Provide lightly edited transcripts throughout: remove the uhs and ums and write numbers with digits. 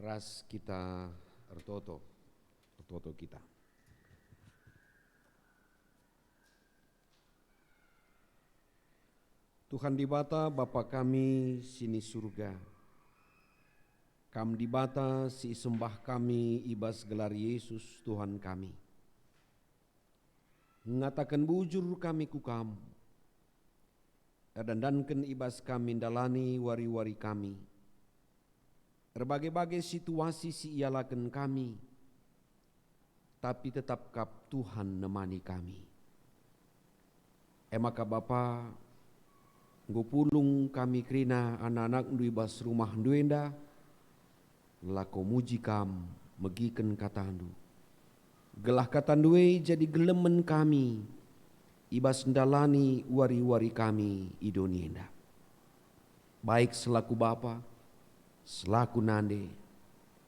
ras kita ertoto kita. Tuhan dibata Bapa kami sini surga. Kam dibata si sembah kami ibas gelar Yesus Tuhan kami. Ngatakan bujur kami ku kamu. Dandankan ibas kami dalani wari-wari kami. Berbagai-bagai situasi si ialakan kami. Tapi tetap kap Tuhan nemani kami. Maka Bapa ngupulung kami kerina anak-anak ndui bas rumah nduenda lako muji kam megiken katandu gelah katandue jadi gelemen kami ibas ndalani wari-wari kami idonienda baik selaku bapa selaku nande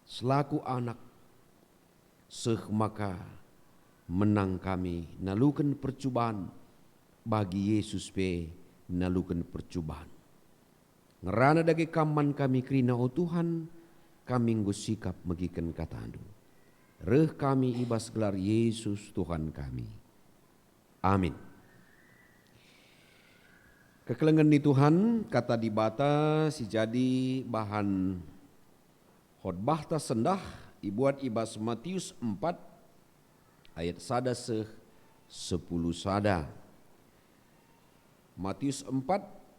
selaku anak seh maka menang kami nalukan percobaan bagi Yesus pe nalukan percobaan. Ngerana dagi kaman kami kerina o Tuhan, kami ngusikap megiken katandu. Reh kami ibas gelar Yesus Tuhan kami. Amin. Kekelengan di Tuhan, kata dibata si jadi bahan khotbah ta sendah, ibuat ibas Matius 4, ayat sada seh 10 sada. Matius 4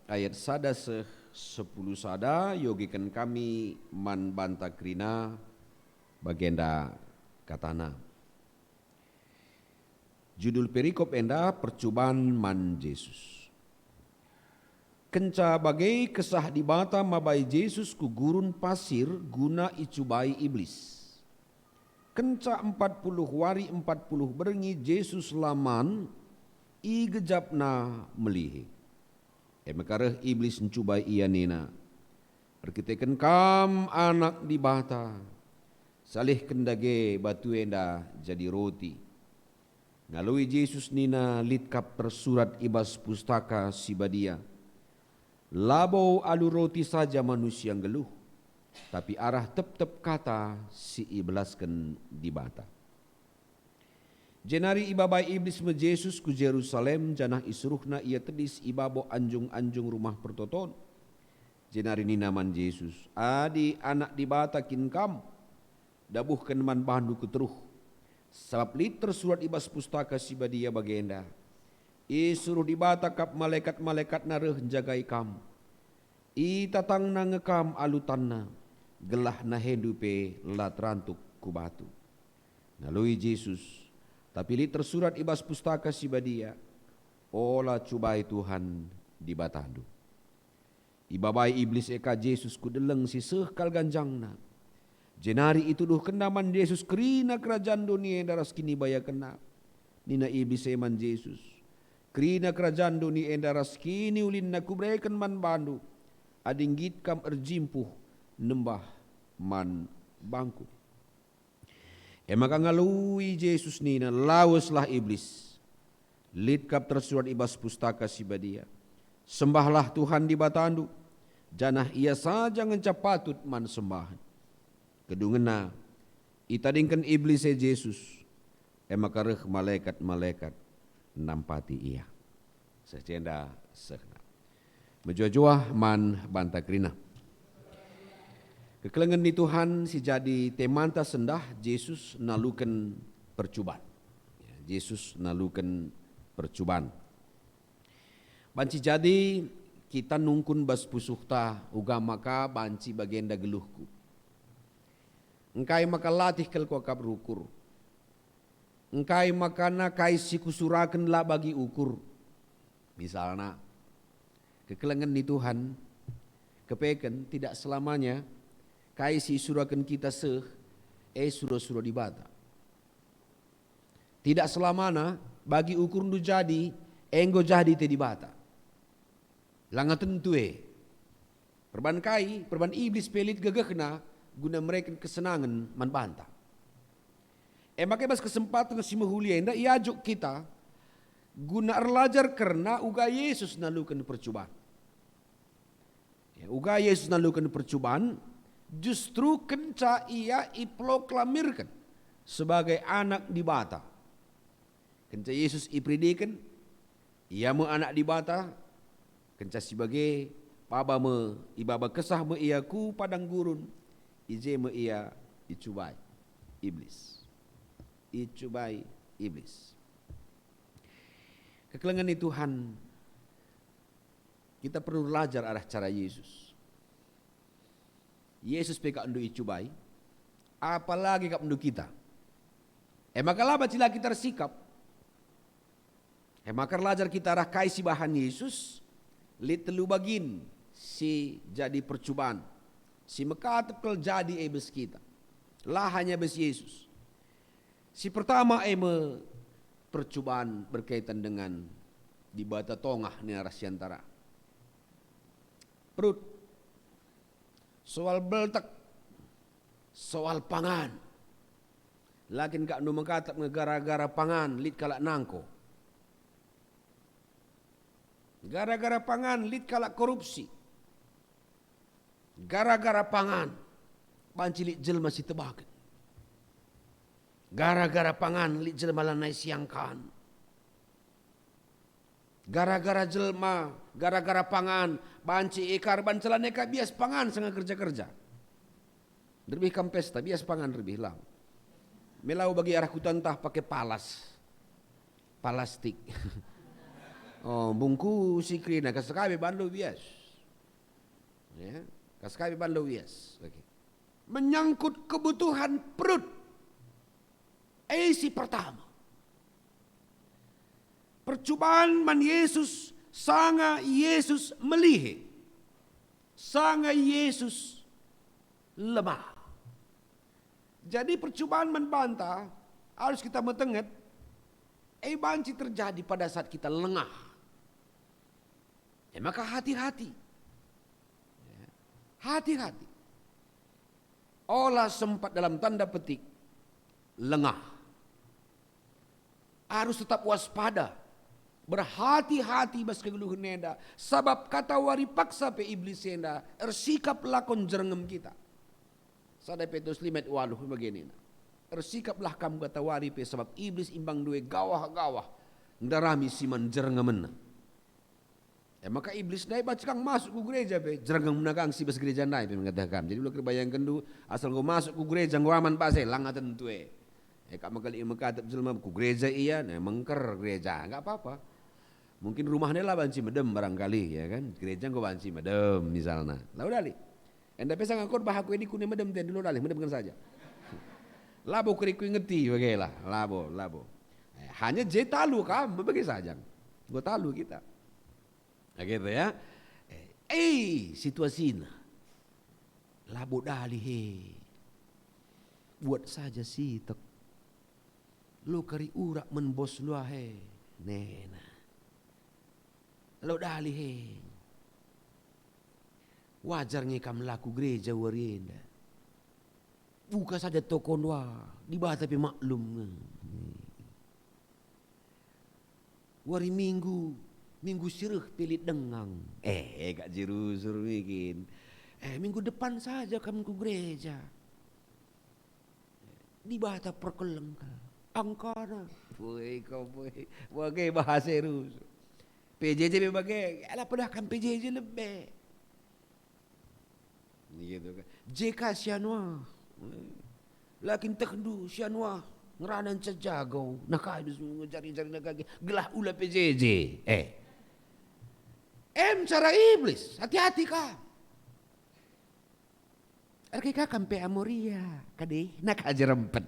ayat sada seh 10 sada yogikan kami man banta krina bagenda katana. Judul perikop enda percobaan man Yesus. Kenca bagai kesah dibata mabai Yesus ku gurun pasir guna icubai iblis. Kenca 40 hari 40 berengi Yesus laman i gejapna melihi. Mekareh iblis mencubai ia nina. Perkitakan kam anak dibata. Salih kendage batu enda jadi roti. Ngalui Yesus nina litkap tersurat ibas pustaka sibadia. Labau alu roti saja manusia geluh. Tapi arah tep-tep kata si iblaskan dibata. Jenari ibabai iblis me Yesus ku Jerusalem janah isruhna ia tedis ibabo anjung-anjung rumah pertoton. Jenari ni naman Yesus. Adi anak dibatakin kam. Dabuhkan man bandu keteruh. Sebab liter surat ibas pustaka sibadia bagenda. Isuruh dibata kap malaikat-malaikat nareh jagai kam. I tatang na ngekam alutanna. Gelah na hendupe latrantuk kubatu. Nalui Yesus. Tapi li tersurat ibas pustaka sibadia. Ola cubai Tuhan di batandu. Ibabai iblis eka Yesus kudeleng si sehkal ganjangna. Jenari itu duh kendaman Yesus kerina kerajaan dunia daras kini baya kena. Nina iblis eman Yesus. Kerina kerajaan dunia daras kini ulin na kubreken man bandu. Adinggit kam erjimpuh nembah man bangku. Maka ngalui Yesus nina laweslah iblis. Litkap tersurat ibas pustaka sibadia. Sembahlah Tuhan di batandu. Janah ia saja ngencap patut man sembahan. Kedungena itadingkan iblis Yesus. Maka reh malaikat-malaikat nampati ia. Secenda sehna. Menjua-jua man bantakrina. Kekelengan ni Tuhan si jadi temanta sendah Yesus nalukan percobaan. Yesus nalukan percobaan. Banci jadi kita nungkun bas pusuhta uga maka banci bagenda geluhku. Engkai maka latih kel kuakap rukur. Engkai makana kai si kusurakan lah bagi ukur. Misalnya kekelengan ni Tuhan kepeken tidak selamanya kai si surakan kita surah dibata. Tidak selamana bagi ukur nu jadi enggo jadi te dibata. Langa tentu perban kai, perban iblis pelit gagahna guna mereka kesenangan man banta. Makai bas kesempatan si mahulia inda iajuk kita guna erlajar karena uga Yesus nalukan percobaan. Uga Yesus nalukan percobaan justru kenca ia iproklamirkan sebagai anak dibata. Kenca Yesus ipridikan, ia me anak dibata, kenca sebagai baba me ibaba kesah me ia ku padang gurun, ije me ia icubai iblis. Icubai iblis. Kekelengan Tuhan, kita perlu belajar arah cara Yesus. Yesus peka undu icubai, apalagi kap undu kita. Maka laba cila kita tersikap. Maka lajar kita rakai si bahan Yesus, lit telu bagin si jadi percobaan. Si mekatepkel jadi bes kita. Lah hanya bes Yesus. Si pertama percobaan berkaitan dengan di bata tongah ni arasiantara. Perut. Soal beltak. Soal pangan. Lakin kak nu mengkatap gara-gara pangan lit kalak nangko. Gara-gara pangan lit kalak korupsi. Gara-gara pangan banci lit jelma si tebakan. Gara-gara pangan lit jelma lanai siangkan. Gara-gara jelma, gara-gara pangan banci ikar bancelan eka bias pangan sanga kerja-kerja. Lebih kam pesta bias pangan lebih lau. Melau bagi arah kutantah pakai palastik. Oh, bungku sikrina kasakabe banlo bias. Ya, kasakabe banlo bias. Okay. Menyangkut kebutuhan perut. Si pertama. Percobaan man Yesus sanga Yesus melihe. Sanga Yesus lemah. Jadi percobaan membantah harus kita mentenget. Banci terjadi pada saat kita lengah. Maka hati-hati. Hati-hati. Olah sempat dalam tanda petik lengah. Harus tetap waspada. Berhati-hati bas kegeluhan neda. Sabab kata wari paksa pe iblis neda. Ersikap lakon jerengem kita. Sada Petrus 5 waluh begini. Ersikaplah kamu kata wari pe sebab iblis imbang duwe gawah-gawah. Ndarami siman jerengemen. Maka iblis naik bacakang masuk ke gereja pe. Jerengem menakang si bas gereja naik pe mengatakan. Jadi lu kerbayangkan du asal go masuk ke gereja go aman pasel langatan tue. Kak makali mengkatap jelma ku gereja iya nah mengker gereja enggak apa-apa. Mungkin rumahnya lah banci medem barangkali ya kan. Gereja go banci medem misalnya. Lah udah li. Enda pesa ngakor bahaku ini kune medem ten dulu dalih medemkan saja. Labo kuriku ngerti bagailah labo. Hanya je talu kamu bagai saja. Go talu kita. Nah, gitu ya. Situasinya. Labo dalih he. Buat saja sih tek. Lo kari urak menbos lu he. Nena. Lo dalih he. Wajar ngekam laku gereja warienda. Buka saja toko doa. Di bawah tapi maklum. Wari minggu sirih pilih dengang. Kak Jiru suruh bikin. Minggu depan saja kamu ke gereja. Di bawah perkeleng. Angkana. Boy kau boy. Bagai bahasa Rus. PJJ bagai. Alah pedahkan PJJ lebih. Gitu kan. JK Sianwa. Lakin tekdu Sianwa. Ngeranan cejagau. Nak habis mencari-cari nak gelah ulah PJJ. Cara iblis. Hati-hati kah. Arkika kampe amoria. Kadeh. Nak aja rempet.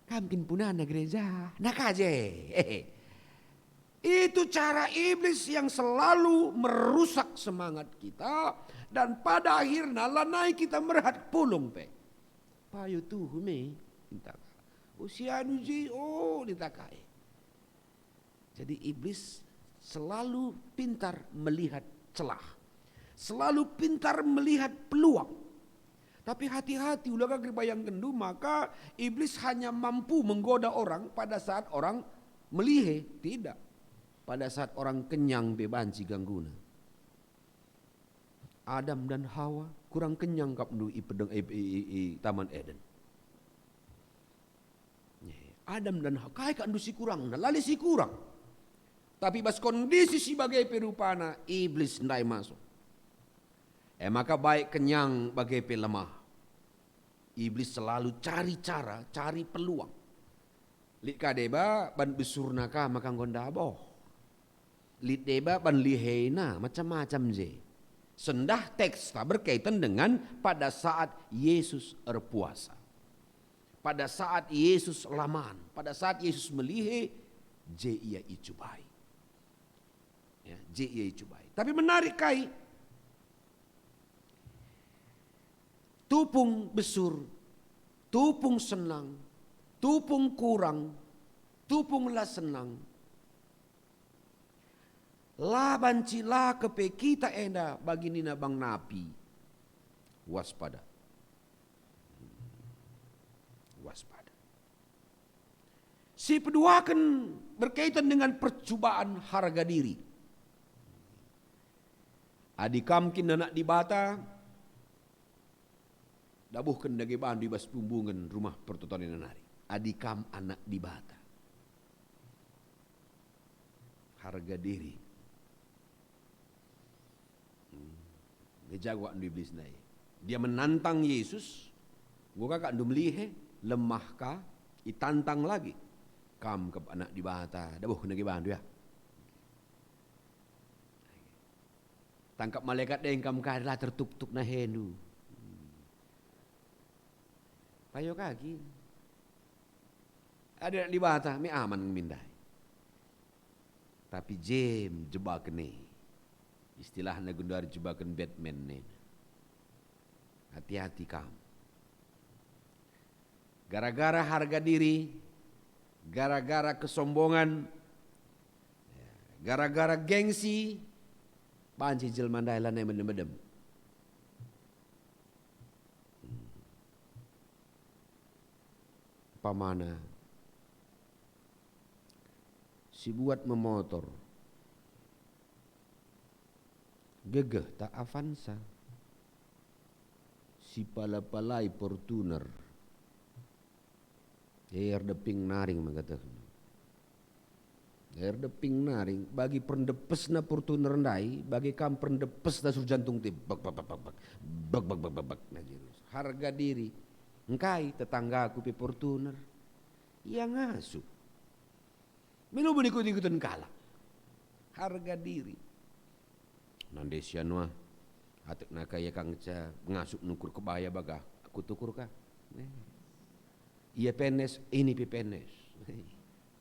Kamkin punana gereja. Nak aja. Itu cara iblis yang selalu merusak semangat kita. Dan pada akhirnya lanai kita merhat pulung pe. Payo tuh me. Usia nuji ditakai. Jadi iblis selalu pintar melihat celah. Selalu pintar melihat peluang. Tapi hati-hati ulah bayang gendu maka iblis hanya mampu menggoda orang pada saat orang melihe. Tidak. Pada saat orang kenyang bebanci gangguna. Adam dan Hawa kurang kenyang kap du i Taman Eden. Adam dan Hawa kai kan du si kurang, lali si kurang. Tapi bas kondisi sebagai perupana iblis ndai masuk. Maka baik kenyang bagai pelemah. Iblis selalu cari cara, cari peluang. Lit kadeba ban besurnaka makang gondabo. Lit deba ban lihena macam-macam je. Sendah teks berkaitan dengan pada saat Yesus berpuasa. Pada saat Yesus laman, pada saat Yesus melihe, je ia icubai. Ya, je ia icubai. Tapi menarik kai, tupung besur, tupung senang, tupung kurang, tupunglah senang. La bancila kepe kita enda bagi nina bang napi. Waspada. Waspada. Si kedua kan berkaitan dengan percobaan harga diri. Adikam kin anak di bata. Dabuhkan dagi bandu bas bumbungan rumah pertutonan nari. Adikam anak di bata. Harga diri. Jago andu iblis nai. Dia menantang Yesus. Gua kakak andu melihe, lemahkah, itantang lagi. Kam ke anak di bata, dabuh nagi bandu ya. Tangkap malaikat deng kam kadalah tertuk-tuk na hendu. Payo kaki. Ada di bata, mi aman mindai. Tapi jem jebak ni. Istilahnya gundar jebakan Batman nih. Hati-hati kamu. Gara-gara harga diri, gara-gara kesombongan, gara-gara gengsi, panci jelmandai lan yang medem-medem. Pamana si buat memotor. Gegeh tak Avanza. Si pala-palai Fortuner. Deping naring mengatakan. Deping naring bagi pendepes na Fortuner ndai, bagi kam pendepes na sur jantung tim. Bak. Harga diri. Engkai tetangga aku pi Fortuner. Ia ngasuh. Minu ikut-ikutan kalah. Harga diri. Nandesian wah, atek nakaya kang ca ngasuk nukur kebaya baga, aku tukur kah? Iya PNS, ini PNS.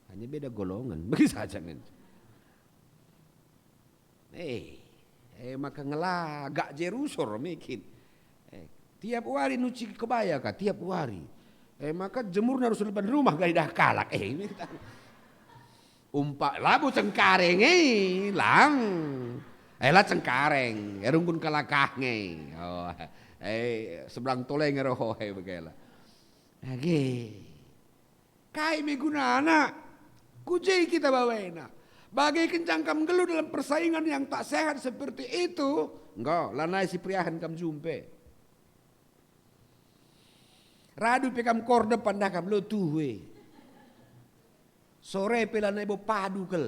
Hanya beda golongan, begitu saja men. Maka ngelagak jerusor mikin. Tiap hari nuci kebaya kah? Tiap hari. Maka jemur harus depan rumah gak dah kalak. Umpak labu cengkareng lang. Lah cengkareng, erungkun kalakah nge. Sebelang toleng roh begala. Kai migunana, kujai kita bawaina. Bagai kencangkam gelu dalam persaingan yang tak sehat seperti itu, enggak, lanai si priahan kam jumpe. Radu pekam kor depan dah kam lo tuwe. Sore pelanai bo padu kel.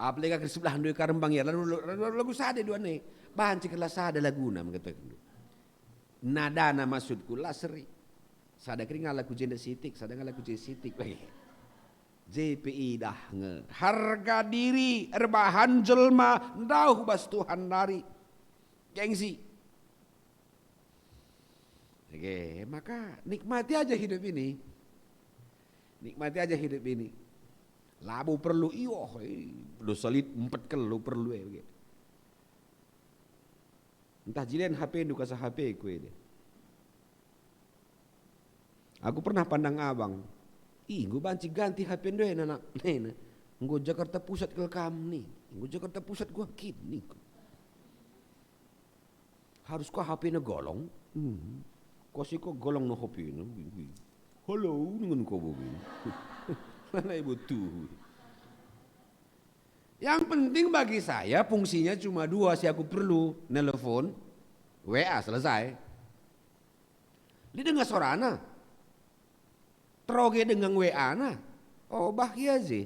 Apalagi ke sebelah dua karembang ya lagu sada dua nih bahan ciklah sada laguna mengatakan nadana maksudku laseri sada kering lagu jenda sitik sada lagu jenda sitik JPI dah nge harga diri erbahan jelma ndauh bas Tuhan dari gengsi. Oke, maka nikmati aja hidup ini. Nikmati aja hidup ini. Labu perlu lo salit 4 kilo perlu begitu. Entah jilian HP ndu kasah HP kue deh. Aku pernah pandang abang. Gue banci ganti HP ndu anak nena. Gue Jakarta Pusat ke kam nih. Gue Jakarta Pusat gua kini. Harus kok HP na golong? Kok sih kok golong no HP na? Halo dengan kau begini. Mana ibu tuh? Yang penting bagi saya fungsinya cuma dua, si aku perlu nelpon, WA selesai. Li dengar sorana, teroge dengan WA na, oh bahaya sih.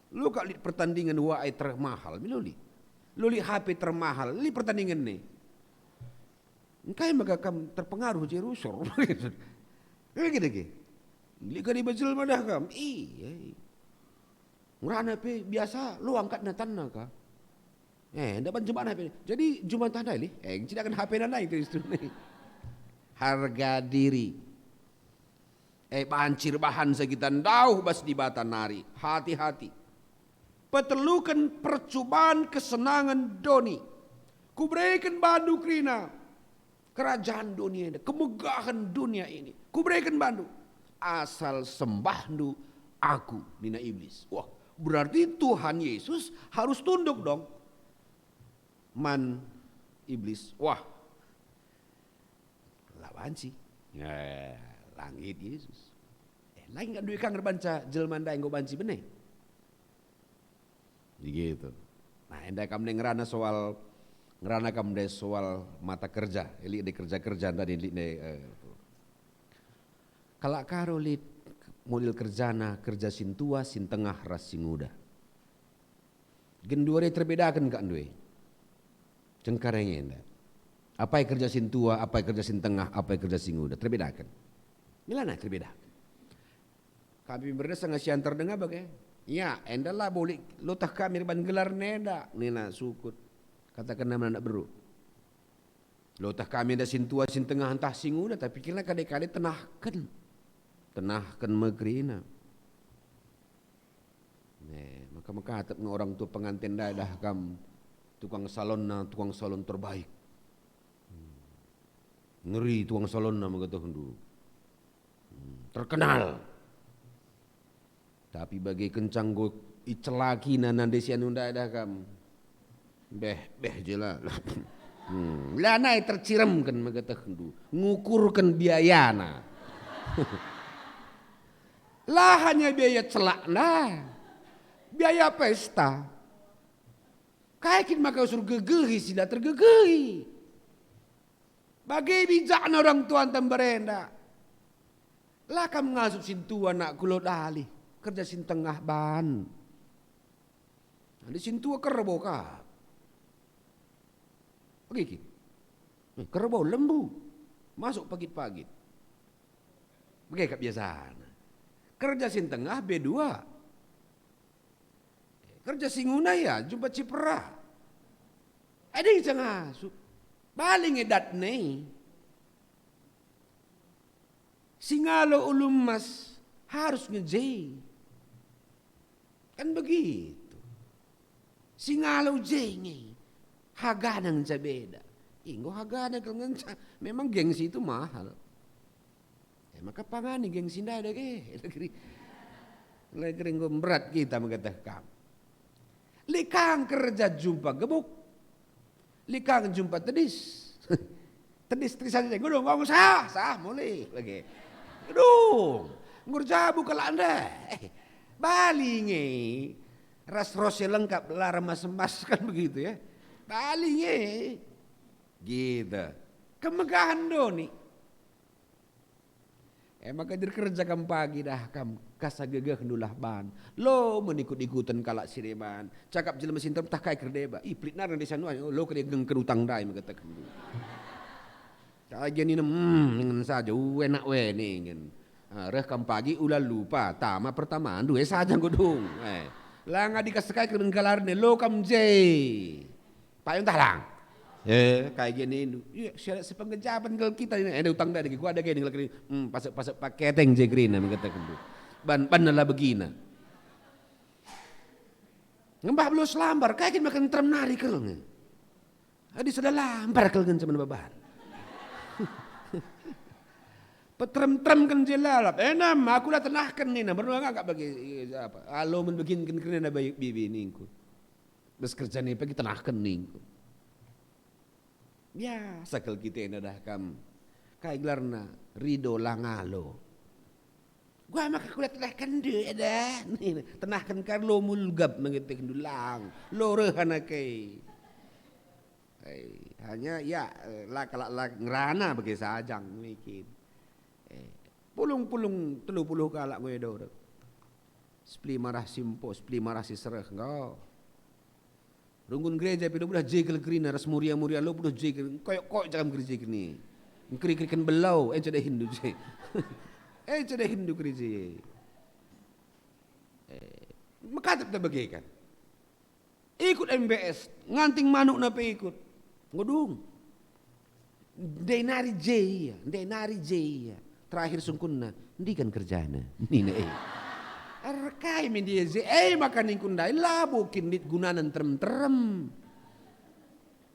Lu kak lihat pertandingan WA termahal, lu lihat HP termahal, li pertandingan nih. Engkau maka kam terpengaruh je rusor. Gitu. Li kali bajul madah kam. Iya. Ngurana pe biasa lu angkat natan naka. Dapat jumatan HP. Jadi jumatan dah li. Tidak akan HP nana itu nih. Harga diri. Bancir bahan segitan dauh bas di bata nari. Hati-hati. Petelukan percobaan kesenangan doni. Kuberikan bandu krina. Kerajaan dunia ini. Kemegahan dunia ini. Kuberikan bandu. Asal sembahdu aku nina iblis. Wah, berarti Tuhan Yesus harus tunduk dong. Man iblis. Wah. Lawan sih. Langit Yesus. Lain kan duit kang banca jelmanda yang go banci bener. Begitu. Nah, endai kamu ngerana soal mata kerja, eli de kerja tadi kalau karo lit model kerja sin tua sin tengah ras sin muda. Gen dua terbedakan kan dua. Cengkarengnya enggak. Apa yang kerja sin tua, apa yang kerja sin tengah, apa yang kerja sin muda terbedakan. Milana terbedakan. Kami berdasar ngasihan terdengar bagai. Ya, endalah boleh lotah kami ban gelar neda nena sukut. Katakan nama anak beru. Lotah kami ada sin tua sin tengah entah sin muda tapi kira kadang-kadang tenahkan mekrina. Maka hatap orang tua pengantin dah kam tukang salon terbaik. Ngeri tukang salon nama kata dulu. Terkenal. Tapi bagi kencang go icelaki nanande si anunda dah kam. Beh jelah. Lanai terciram kan magata hendu. Ngukurkan biayana. Lah hanya biaya celak nah. Biaya pesta. Kaikin maka usur gegehi sila tergegehi. Bagai bijakna orang tua antam berenda. Lah kam ngasup sin tua nak kulot alih. Kerja sin tengah ban. Ada sin tua kerbo ka. Oke. Kerbo lembu. Masuk pagit-pagit. Bagai kebiasaan. Kerja sin tengah B2. Kerja singuna ya jumpa cipera. Ada yang jangan masuk. Baling edat nih. Singalo ulum mas harus ngejay. Kan begitu. Singalo jay nih. Haganang sa beda. Inggo haganang kang memang gengsi itu mahal. Maka pangani gengsi nda ada ke. Lagi berat kita mengatakan. Likang kerja jumpa gebuk. Likang jumpa tedis. Tedis aja gudung ngomong sah mulai lagi. Gudung ngurja buka anda. Balinge ras-rosnya lengkap lara mas-mas kan begitu ya. Balinge gitu. Kemegahan doni. Maka dir kerja kam pagi dah kam kasa gegeh nulah ban. Lo menikut-ikutan kalak sireban. Cakap jelema sinter tah kai kerdeba. Ih plitnar di sana lo kede gengken utang dai mengatakan. Kajian ini dengan saja enak we ningen. Reh kam pagi ulah lupa tama pertama duwe saja godung. Lah ngadi kasekai ke galarne lo kam jay. Payung tah lang. Kayak gini, syarat sepengejapan kalau kita ini ada utang dari gua ada gini lagi, pasok paketeng jegrin nama katakan tu, ban lah begina. Ngembah belum selambar, kayak gini makan terem nari kalau nge, adi sudah lambar kalau nge sama baban. Petrem-trem kan jelalap, enam aku dah tenahkan ni, berdua agak bagi apa, alo menbegin kena baik bibi ningku, bes kerja ni pagi tenahkan ningku. Ya, sakal kita yang dah kam. Kayak gelarna rido langalo. Gua maka kulit tenahkan dia ada. Tenahkan kan lo mulgab mengetik dulang. Lo rehana kai. Hanya ya kalau ngerana bagi sajang mikir. Pulung-pulung 30 kalak gue do. Sepli marah simpo, sepli marah si sereh engkau. Runggun gereja pido budak jekel kerina ras muria-muria lo budak jekel. Koyok jangan gereja ni. Ngeri-ngerikan belau ceda Hindu je. Ceda Hindu gereja. Makatap tak bagikan. Ikut MBS, nganting manuk napa ikut. Ngodung. Denari jaya. Terakhir sungkunna, ndi kan kerjana. Nina Rekai media makan ingkundai labukin dit gunanan terem.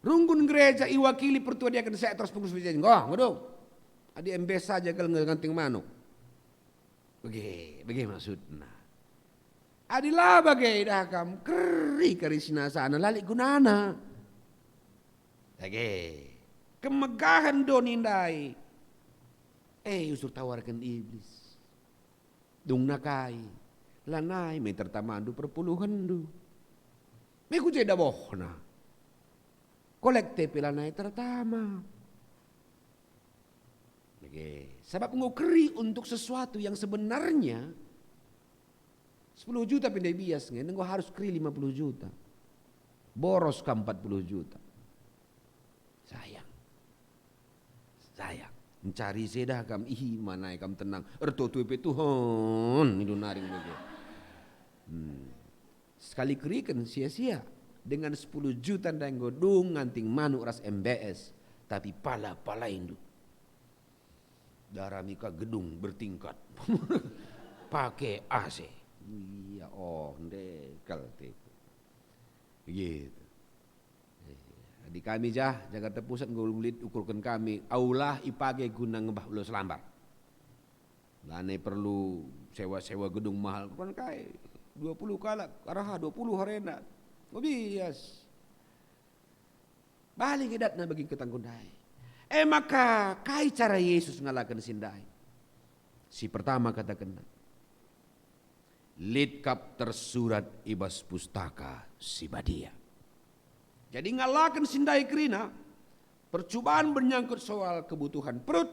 Runggun gereja iwakili pertua dia akan saya terus pengurus gereja. Ngodung. Adi MBS saja kalau nganting manuk. Bagi maksudna. Adilah bagai dah kam keri karisina sana lalik gunana. Lagi kemegahan donindai. Usur tawarkan iblis. Dung nakai. Lanai may tertamandu perpuluhan du. May kujeda bohna. Kolekte pilanay tertama. Lagi. Sebab ngukeri untuk sesuatu yang sebenarnya 10 juta pindah bias nge, nengko harus keri 50 juta. Boros ke 40 juta. Sayang. Mencari sedah kam mana kam tenang. Erto tuipe Tuhan itu naring begitu. Sekali kerikan sia-sia dengan 10 juta dan godung nganting manuk ras MBS tapi pala Hindu. Darah mika gedung bertingkat. Pakai AC. Iya dekel teko. Begitu. Di kami Jakarta Pusat ngulit ukurkan kami aulah ipage guna ngebah ulo selambar. Lane perlu sewa gedung mahal kan kai 20 kalak araha 20 harena. Bias. Balik edatna bagi ketanggundai. Maka kai cara Yesus ngalakan sindai. Si pertama katakan litkap tersurat ibas pustaka si badia. Jadi ngalakan sindai kerina, percobaan menyangkut soal kebutuhan perut,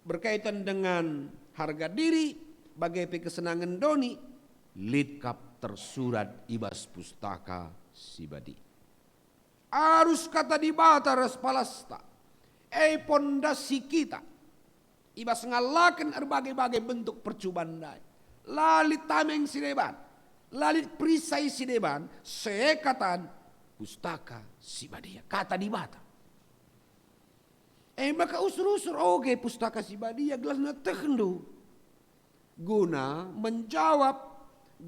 berkaitan dengan harga diri, bagai kesenangan doni, litkap tersurat ibas pustaka si badi. Arus kata di bata ras palasta, pondasi kita, ibas ngalakan berbagai-bagai bentuk percobaan dai. Lalit tameng sideban, lalit perisai sideban, sekatan, pustaka si badia kata di bata. Maka usur-usur oge pustaka si badia gelasna tekhendu. Guna menjawab,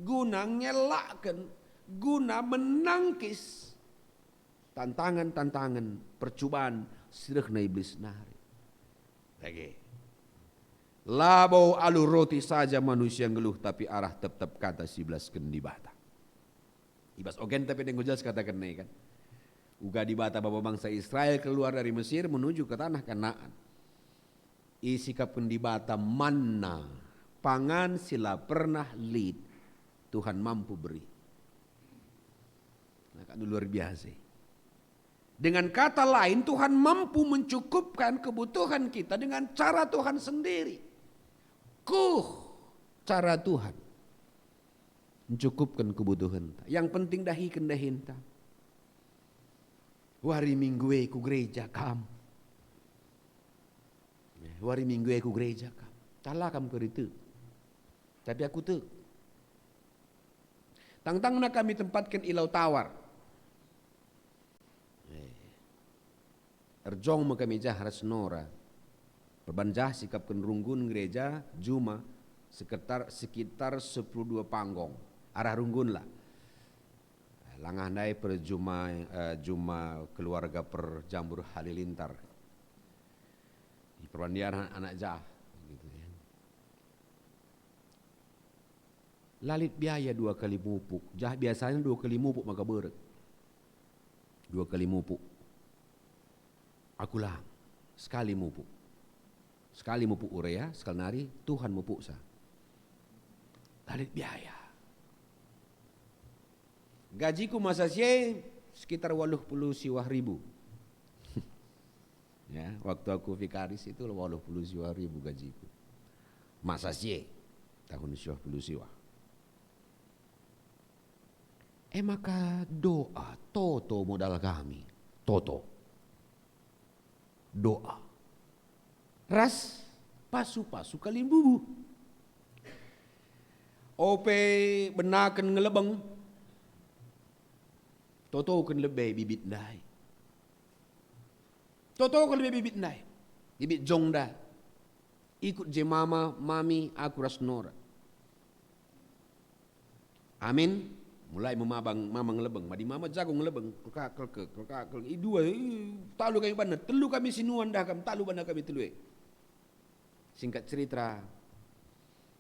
guna ngelakkan, guna menangkis tantangan-tantangan percobaan sirehna iblis nari. Lagi. Labau alu roti saja manusia ngeluh tapi arah tetap kata si belas kendi bata. Ibas ogen tapi dengan jelas katakan nih kan. Uga di bata bapak bangsa Israel keluar dari Mesir menuju ke tanah Kanaan. Isikap di bata manna. Pangan sila pernah lid. Tuhan mampu beri. Nah kan luar biasa. Dengan kata lain Tuhan mampu mencukupkan kebutuhan kita dengan cara Tuhan sendiri. Cara Tuhan. Mencukupkan kebutuhan. Yang penting dahikan dahinta. Wari minggu ku gereja kam. Wari minggu ku gereja kam. Talah kam keritu. Tapi aku tu. Tang-tangna kami tempatkan ilau tawar. Erjong kami haras nora. Perbanjah sikapkan runggun gereja Juma sekitar 12 panggong. Arah runggun lah. Langah naik per Juma keluarga per Jambur Halilintar. Di perbandian anak jah. Gitu ya. Lalit biaya 2 kali mupuk. Jah biasanya 2 kali mupuk maka berek. 2 kali mupuk. Aku lah sekali mupuk. Sekali mupuk urea, sekali nari Tuhan mupuk sah. lalit biaya. Gajiku masa sie sekitar 80 siwah ribu. Ya, waktu aku vikaris itu 80 siwah ribu gajiku. Masa sie tahun 80 siwah. Maka doa, toto modal kami. Toto. Doa. Ras, pasu-pasu kalimbubu. Ope benakan ngelebeng. Toto kan lebih bibit dai. Toto kan lebih bibit dai. Bibit jong dah. Ikut je mama, mami, aku rasnora. Amin. Mulai mamang lebeng, madi mama jago ngelebeng, kelkak, dua, talu kami bana, telu kami sinuan dah kami, talu bana kami telu. Singkat cerita,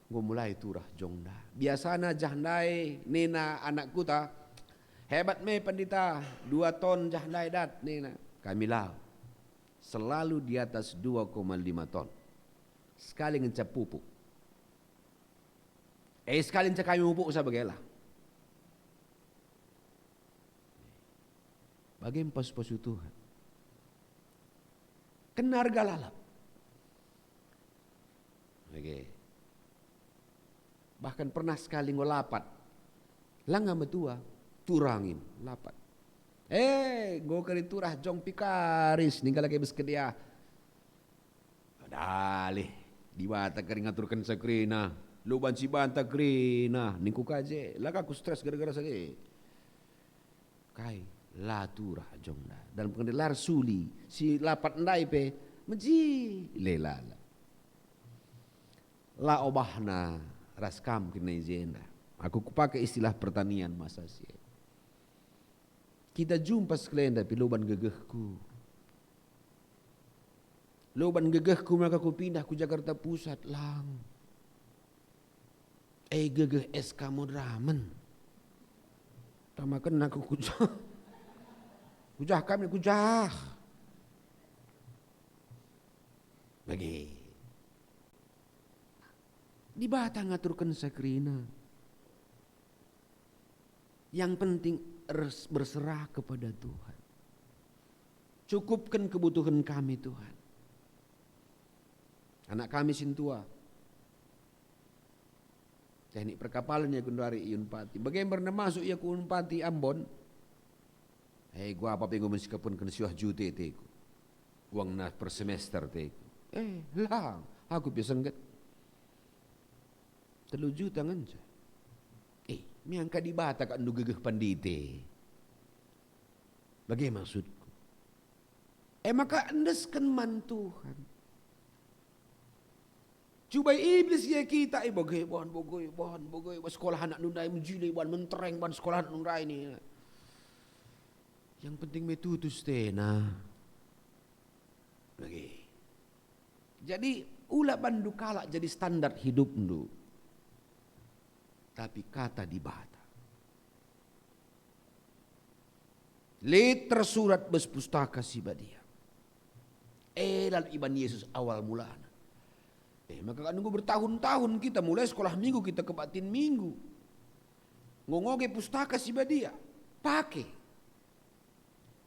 gue mulai turah jong dah. Biasana jahdai, nena anakku ta, hebat me pandita, 2 ton jahdai dat, nena. Kami lau, selalu di atas 2,5 ton. Sekali ngecap pupuk. Sekali ngecap kami pupuk usah bagailah. Bagaimana pasu-pasu Tuhan? Kenar galalap. Oke. Bahkan pernah sekali ngolapat. Langga metua, turangin, lapat. Go kali turah jong pikaris, ninggal lagi beskedia. Dalih, di bata kering ngaturkan sakrina. Lu banci banta krina, ningku kaje. Laka aku stres gara-gara sakit. Kai. Laturah jongda dan pengedelar suli si lapat ndai pe meji lelala la obahna raskam kena jenda. Aku kupakai istilah pertanian masa sih. Kita jumpa sekalian tapi loban gegehku. Loban gegehku maka ku pindah ku Jakarta Pusat lang. Gegeh SK Modramen. Tamakan aku kujah kami kujah. Bagi. Di batang ngaturkan sakrina. Yang penting berserah kepada Tuhan. Cukupkan kebutuhan kami Tuhan. Anak kami sintua. Teknik perkapalan ya kundari Iunpati. Bagaimana masuk ya ke Unpati Ambon. Gua apa pengen meskipun kena siwah jute teku. Uang nas per semester teku. Lah, aku biasa enggak. 3 juta nganja. Miangka di bata kan nu gegeh pandite. Bagaimana maksudku? Maka endeskan man Tuhan. Coba iblis ya kita bogoi sekolah anak nundai menjili mentereng sekolah anak nundai ini. Yang penting metutus tena. Lagi. Jadi ulah bandu kalak jadi standar hidup ndu. Tapi kata di bata. Liter surat bes pustaka si badia. Lalu iban Yesus awal mulana. Maka kan nunggu bertahun-tahun kita mulai sekolah minggu kita ke batin minggu. Ngongoge pustaka si badia. Pakai.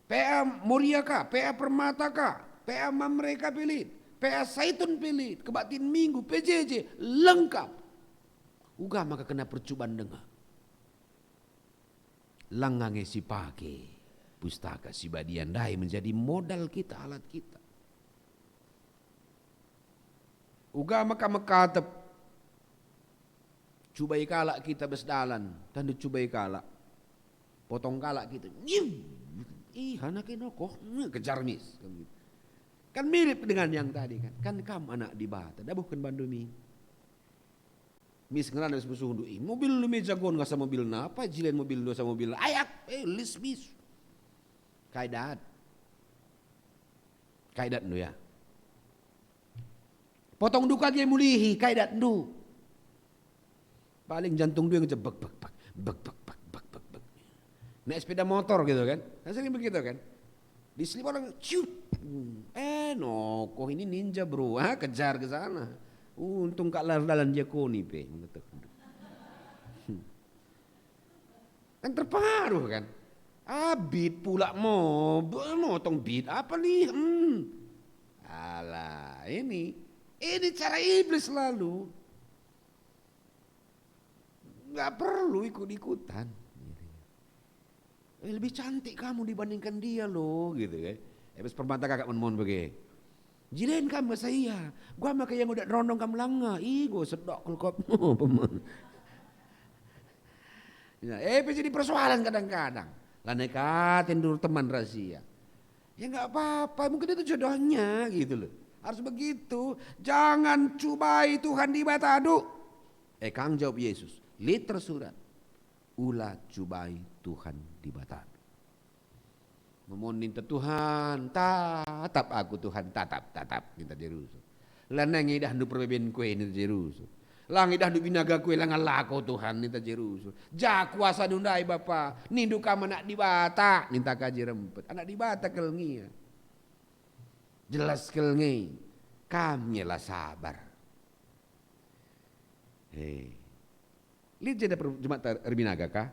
PA Muria ka, PA Permata ka, PA Mamreka Pelit, PA Saitun Pelit, kebatin Minggu, PJJ, lengkap. Uga maka kena percobaan dengar. Langange si pake, pustaka si badiandai menjadi modal kita, alat kita. Uga maka mekatep, cubai kalak kita besdalan, dan dicubai kalak, potong kalak kita, anaknya nokoh, kejar mis. Kan mirip dengan yang tadi kan. Kan kamu anak di bata, dah bukan bandumi. Mis ngeran dari sebuah hundu. Mobil lu meja gon nggak sama mobil apa? Jilen mobil lu sama mobil ayak. Lis bis. Kaidat lu ya. Potong duka dia mulihi kaidat du. Paling jantung dia ngejebak bek. Naik sepeda motor gitu kan. Sering begitu kan. Diselip orang ciut. Kok ini ninja bro. Kejar ke sana. Untung kak dalan dia koni pe. Kan terpengaruh kan. Bid pula motong bid apa nih? Alah, ini cara iblis lalu. Nggak perlu ikut-ikutan. Lebih cantik kamu dibandingkan dia loh, gitu kan. Habis permata kakak mohon bagi. Jilen kamu saya, gua mah kayak yang udah rondong kamu langa, gue sedok kulkop. Jadi persoalan kadang-kadang. Lah nekatin dulu teman rahasia. Ya nggak apa-apa, mungkin itu jodohnya gitu loh. Harus begitu. Jangan cobai Tuhan di bata aduk. Kang jawab Yesus. Lihat tersurat. Ulah cobai Tuhan di bata aduk. Memohon minta Tuhan, tatap aku Tuhan, tatap. Minta jerusu. Lanangi dah nu perbeben kue ni jerusu. Langit dah binaga kue langan lako Tuhan ninta jerusul. Ja kuasa dundai bapa. Nindu kamu anak di bata. Ninta kaji rempet. Anak di bata kelngi. Jelas kelngi. Kami lah sabar. Lihat jeda Jumat Perbinaga kah?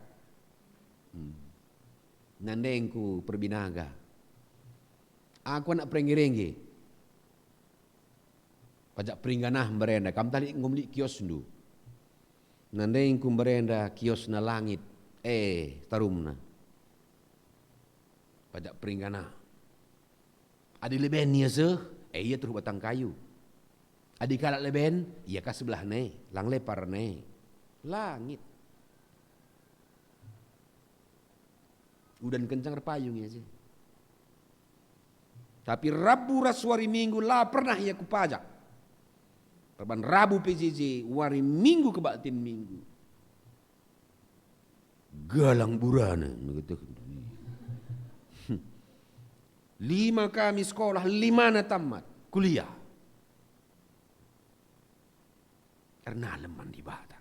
Nandengku Perbinaga. Aku anak perenggi-renggi. Pajak peringanah berenda, kam tali ngomli kios ndu. Nandeng kum berenda kios na langit, tarumna. Pajak peringanah. Adi leben ya seh, iya terus batang kayu. Adi kalak leben, iya ka sebelah ne, lang lepar ne. Langit. Udan kencang repayung ya sih. Tapi Rabu raswari Minggu lah pernah ya kupajak. Perban Rabu PJJ, wari Minggu kebatin Minggu. Galang burana. 5 kami sekolah, 5 na tamat kuliah. Karena leman di bata.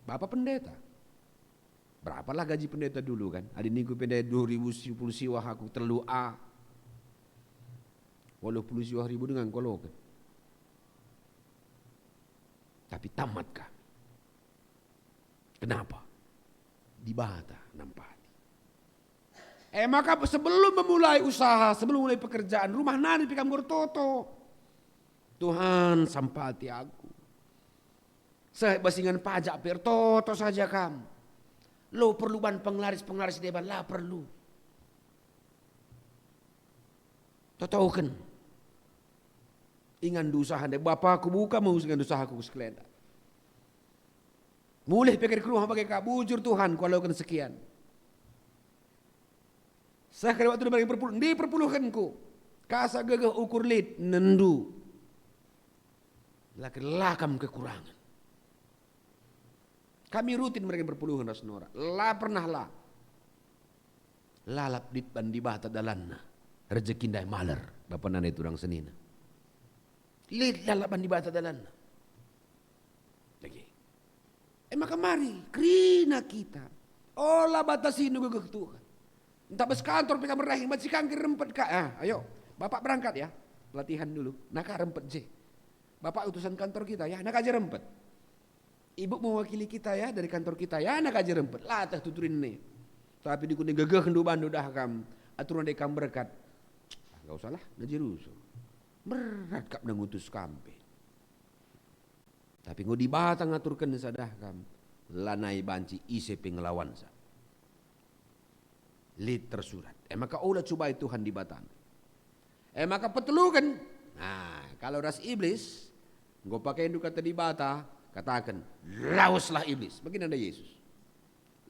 Bapak pendeta. Berapalah gaji pendeta dulu kan? Ada minggu pendeta 2010 siwah aku terlalu A. 80 siwah ribu dengan kolokan. Tapi tamat kami. Kenapa? Di bata nampati. Maka sebelum memulai usaha, sebelum mulai pekerjaan, rumah nani pikam gortoto. Tuhan sampati aku. Saya basingan pajak pertoto saja kamu. Lo perlu ban penglaris deban lah perlu. Totokan. Ingan usaha deh, bapakku buka mau ingan usahaku sekalian. Mulai pikir ke rumah pakai kak bujur Tuhan kalau kan sekian. Saya kira waktu di perpuluhanku, kasa gagah ukur lid nendu. Laki lakam kekurangan. Kami rutin mereka perpuluhan rasnora. Lah pernah lah. Lalap dit bandi bata dalanna. Rezeki ndai maler. Bapak nana itu orang senina. Lihat lalapan di bata dalan. Lagi. Maka mari krina kita. Olah batasinu gagah Tuhan. Entah bes kantor pika merahing masih kangkir rempet kak. Ayo, bapak berangkat ya. Latihan dulu. Naka rempet je. Bapak utusan kantor kita ya. Naka aja rempet. Ibu mewakili kita ya dari kantor kita ya. Naka aja rempet. Latah tuturin nih. Tapi di kuning gagah kendu bandu dah kam. Aturan dekam berkat. Gak usah lah. Najirusu. Berat kap ngutus kampe. Tapi ngodi batang ngaturkan sadah kam. Lanai banci isi pengelawan sa. Lid tersurat. Maka ulah coba Tuhan di batang. Maka petelukan. Nah kalau ras iblis. Gue pakai induk kata di bata. Katakan. Lauslah iblis. Begini ada Yesus.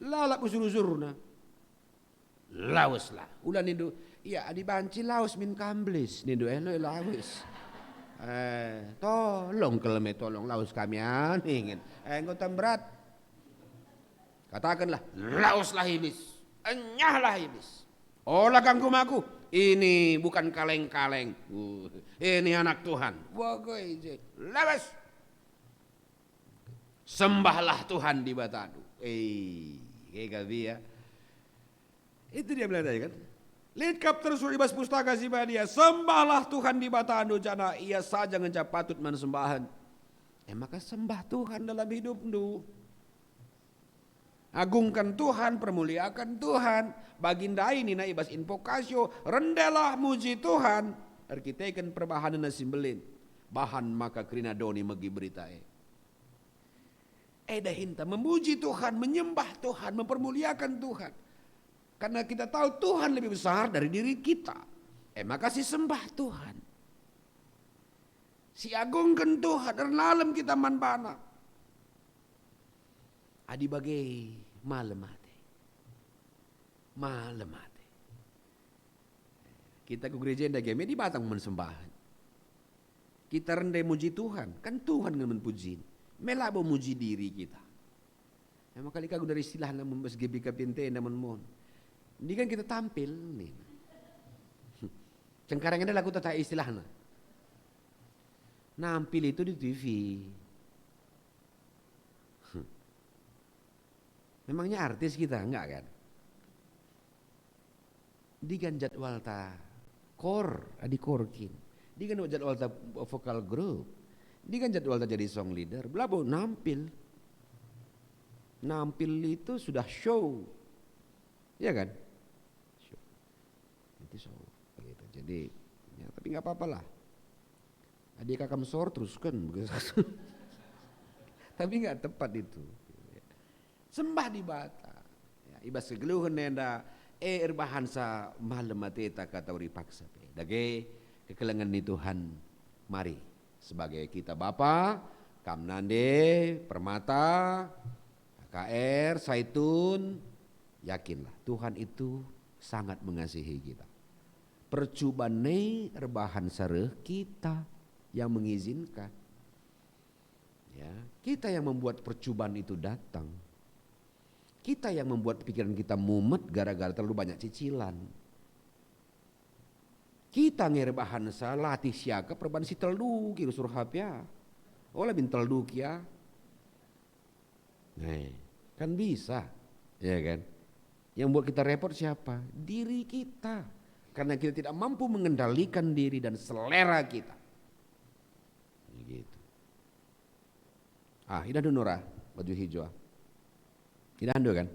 Lalak usur-usurna. Lauslah. Ulah nindu. Iya adi banci laus min kamblis. Nindu elo laus. Tolong keleme tolong laus kami aningin. Ngotan berat. Katakanlah lauslah iblis. Enyahlah iblis. Olah kangkum aku. Ini bukan kaleng-kaleng. Ini anak Tuhan. Lawas. Sembahlah Tuhan di batadu. Kayak ya. Itu dia bilang tadi kan. Lihat kap terus bas pustaka si dia. Sembahlah Tuhan di batadu jana. Ia saja ngejap patut mensembahan. Maka sembah Tuhan dalam hidup lu. Agungkan Tuhan, permuliakan Tuhan. Baginda ini na ibas invokasio, rendelah muji Tuhan. Arkiteken perbahanan na simbelin. Bahan maka krina doni megi beritae. Dahinta memuji Tuhan, menyembah Tuhan, mempermuliakan Tuhan. Karena kita tahu Tuhan lebih besar dari diri kita. Maka si sembah Tuhan. Si agungkan Tuhan, renalem kita manbana. Adi bagai malam hati. Malam hati. Kita ke gereja yang dageme di batang mensembahan. Kita rendai muji Tuhan. Kan Tuhan yang menpuji. Melabo muji diri kita. Maka kali kagu dari istilah namun bas gebi kapinte namun mon. Ini kan kita tampil nih. Cengkarang ini lagu tata istilahnya. Nampil itu di TV. Memangnya artis kita? Enggak kan? Di kan jadwal ta adi korkin. Di kan jadwal ta vokal grup. Di kan jadwal ta jadi song leader. Belabo nampil. Nampil itu sudah show. Ya kan? Show. Itu show. Gitu. Jadi ya, tapi nggak apa-apa lah. Adik kakam sor terus kan. Tapi nggak tepat itu. Sembah di bata. Ya, ibas kegeluhan nenda erbahan sa malam mateta kata uri paksa. Dage kekelengan ni Tuhan. Mari sebagai kita Bapa, Kamnande, Permata, KR, Saitun, yakinlah Tuhan itu sangat mengasihi kita. Percubane erbahan sareh kita yang mengizinkan. Ya, kita yang membuat percubaan itu datang. Kita yang membuat pikiran kita mumet gara-gara terlalu banyak cicilan. Kita ngerbahan sa latih siaka perban si teldu kira suruh hapya. Olah bin teldu kia. Nah, kan bisa. Ya kan? Yang buat kita repot siapa? Diri kita. Karena kita tidak mampu mengendalikan diri dan selera kita. Gitu. Ida Nora baju hijau. Tidak ando kan?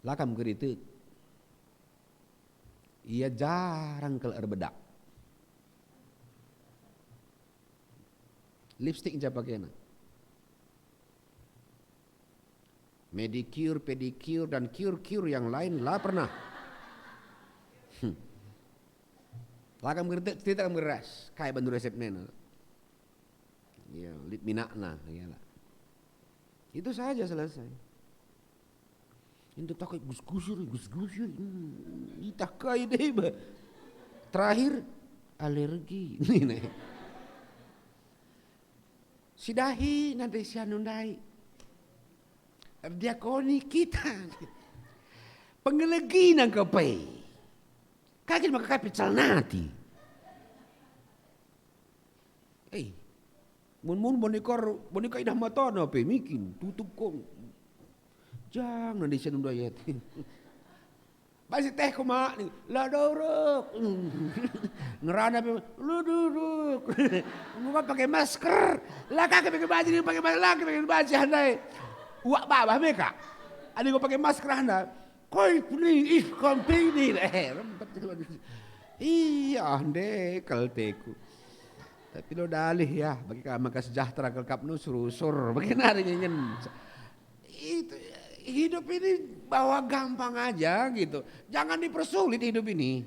Lakam kritik. Ia jarang keluar bedak. Lipstick aja pakai. Medicure, pedicure dan cure yang lain lah pernah. Lakam kritik tidak keras. Kayak bantu resep nena. Ya, lip minakna, iyalah. Itu saja selesai. Itu takut gus-gusur. Itakai deh. Terakhir alergi. Nih. Sidahi nanti sianundai. Diakoni kita. Pengelegi nang kapai. Kaki maka kapi calnati. Mun boneka idah mata na pe mikin tutup kong. Jangan di sana dayat. Basi teh kumak ni la dorok. Ngerana pe lu duduk. Muka pakai masker. Lah kaki pakai baju ni pakai masker lagi pakai baju handai. Uak babah mereka. Ada gua pakai masker handa. Koi puni company rempet. Iya ande kalteku. Tapi lo dalih ya, bagi kami sejahtera kelkap nu surusur, bagaimana nyenyen. Itu hidup ini bawa gampang aja gitu. Jangan dipersulit hidup ini.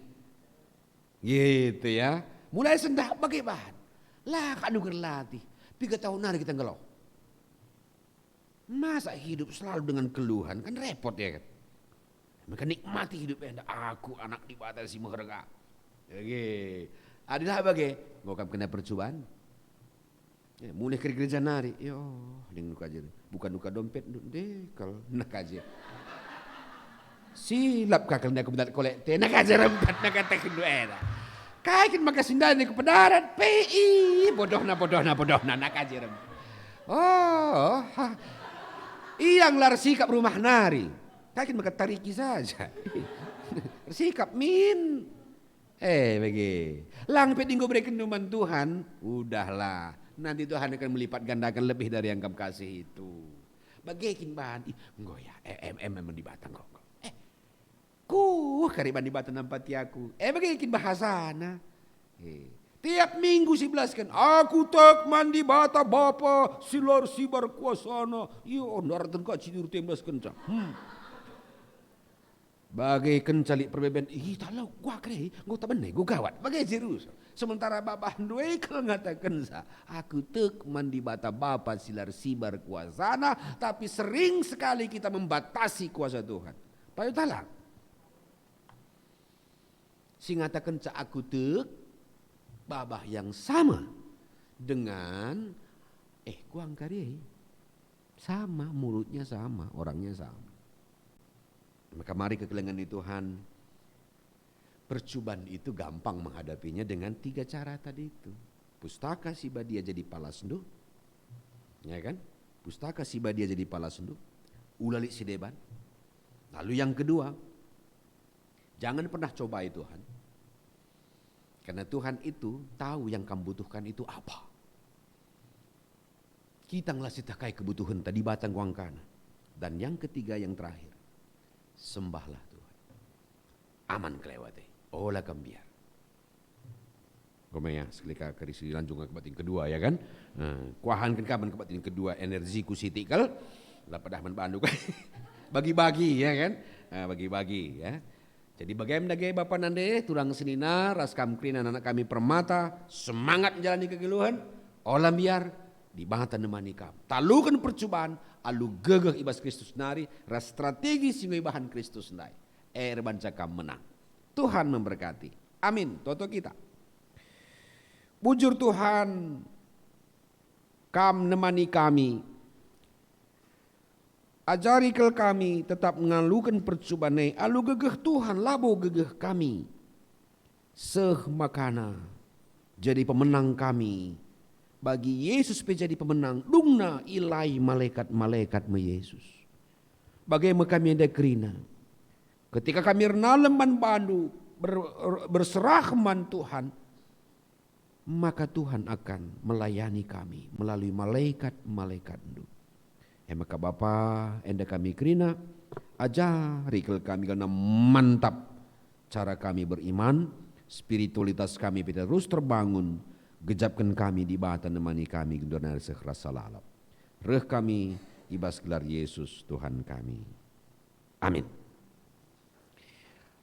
Gitu ya. Mulai sendak bagaimana? Lah kan gerlatih. 3 tahun hari kita ngeloh. Masa hidup selalu dengan keluhan kan repot ya kan. Maka nikmati hidupnya. Aku anak dibatasi meherga. Oke. Adalah bagai ngokap kena percobaan. Ya, mulai ke gereja nari. Yo, dengan luka aja. Bukan luka dompet deh kalau nak aja. Silap kakak nak kebetulan kolekte nak aja rempat nak kata kedua era. Kayak maka sindani ke pedarat PI bodoh na nak aja rempat. Oh, iyang lar sikap rumah nari. Kayak maka tariki saja. Sikap min. Bagi. Lang pedinggo berikan numan Tuhan, udahlah. Nanti Tuhan akan melipat gandakan lebih dari yang kamu kasih itu. Bagaikin bahan, enggak ya, memang di batang kok. Kariban di batang nampati aku. Bagaikin bahasana. Tiap minggu 11 kan, aku tak mandi bata bapa silar sibar kuasana. Iyo, naratan kau cidur 13 kencang. Bagai kencalik perbeben, talau gua kere, gua tak benar, gua gawat. Bagai jerus. Sementara bapak dua kalau ngatakan aku tek mandi bata bapa silar sibar kuasana, tapi sering sekali kita membatasi kuasa Tuhan. Payu talak. Si ngatakan aku tek babah yang sama dengan gua angkari sama, mulutnya sama, orangnya sama. Maka mari kekelengan di Tuhan, percobaan itu gampang menghadapinya dengan 3 cara tadi itu. Pustaka siba dia jadi palasndo, ya kan? Pustaka siba dia jadi palasndo, ulali si deban. Lalu yang kedua, jangan pernah cobai Tuhan, karena Tuhan itu tahu yang kamu butuhkan itu apa. Kitanglah sitakai kebutuhan tadi batang kuangkana. Dan yang ketiga yang terakhir, sembahlah Tuhan. Aman kelewate. Olah kambiar. Gomaya sekelika kerisi lanjung ke batin kedua ya kan. Kuahan kan kapan ke batin kedua energi ku sitikal. Lah pedah menbandu kan. Bagi-bagi ya kan. Bagi-bagi ya. Jadi bagaimana gaya Bapak nande turang senina ras kamkrina anak kami permata semangat menjalani kegeluhan. Olah biar di bangatan nemani kamu. Talukan percobaan alu gegeh ibas Kristus nari ras strategi singgoi bahan Kristus nai. Banca kamu menang. Tuhan memberkati. Amin. Toto kita. Bujur Tuhan kam nemani kami. Ajari kel kami tetap mengalukan percobaan alu gegeh Tuhan labo gegeh kami. Seh makana jadi pemenang kami. Bagi Yesus menjadi pemenang, dungna ilai malaikat-malaikat me Yesus. Bagaimana kami ada kerina. Ketika kami renaleman bandu berserah man Tuhan, maka Tuhan akan melayani kami melalui malaikat-malaikat itu. Maka Bapa, enda kami kerina, ajari kami karena mantap cara kami beriman, spiritualitas kami terus terbangun. Gejapkan kami di bata nemani kami dengan sekerasa lalap. Reh kami ibas gelar Yesus Tuhan kami. Amin.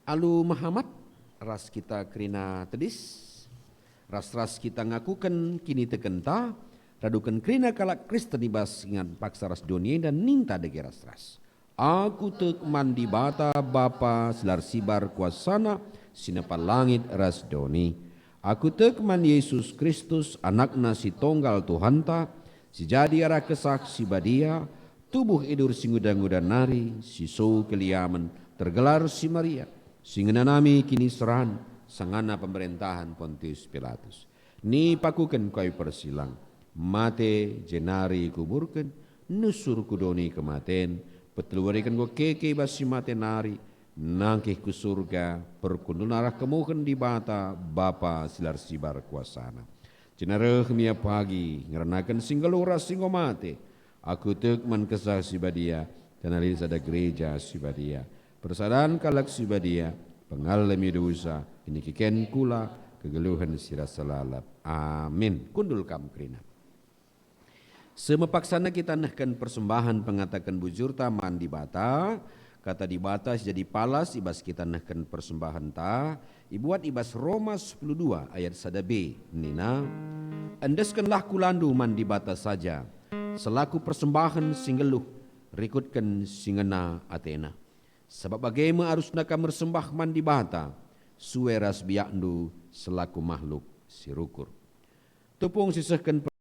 Alu Muhammad ras kita kerina tedis. Ras kita ngakukan kini tekenta. Radukan kerina kalak Kristen ibas ingat paksa ras dunia dan ninta dege ras. Aku tek mandi bata bapa selar sibar kuasana sinapa langit ras doni. Aku tekman Yesus Kristus anakna si tonggal Tuhanta, si jadi arah kesaksi badia, tubuh idur singudan-ngudan nari, si so keliaman, tergelar si Maria, singenanami kini seran, sangana pemerintahan Pontius Pilatus. Ni pakuken koi persilang, mate jenari kuburken, nusur kudoni kematen, peteluarikan go keke basi mate nari, nangkih ku surga perkundul arah kemukan di bata Bapa silar sibar kuasana. Cenareh mia pagi ngerenakan singgalura singomate. Aku tek man kesah sibadia dan alis ada gereja sibadia. Persadaan kalak sibadia pengalami dosa ini kiken kula kegeluhan sirah selalap. Amin. Kundul kam krina. Semepaksana kita nahkan persembahan pengatakan bujur taman di bata. Kata di batas jadi palas ibas kita nahkan persembahan ta. Ibuat ibas Roma 12 ayat 1b. Nina. Andeskanlah kulandu man di batas saja. Selaku persembahan singgeluh. Rikutkan singena Athena. Sebab bagaimana harus naka mersembah man di bata. Sueras biakndu selaku makhluk sirukur. Tupung sisahkan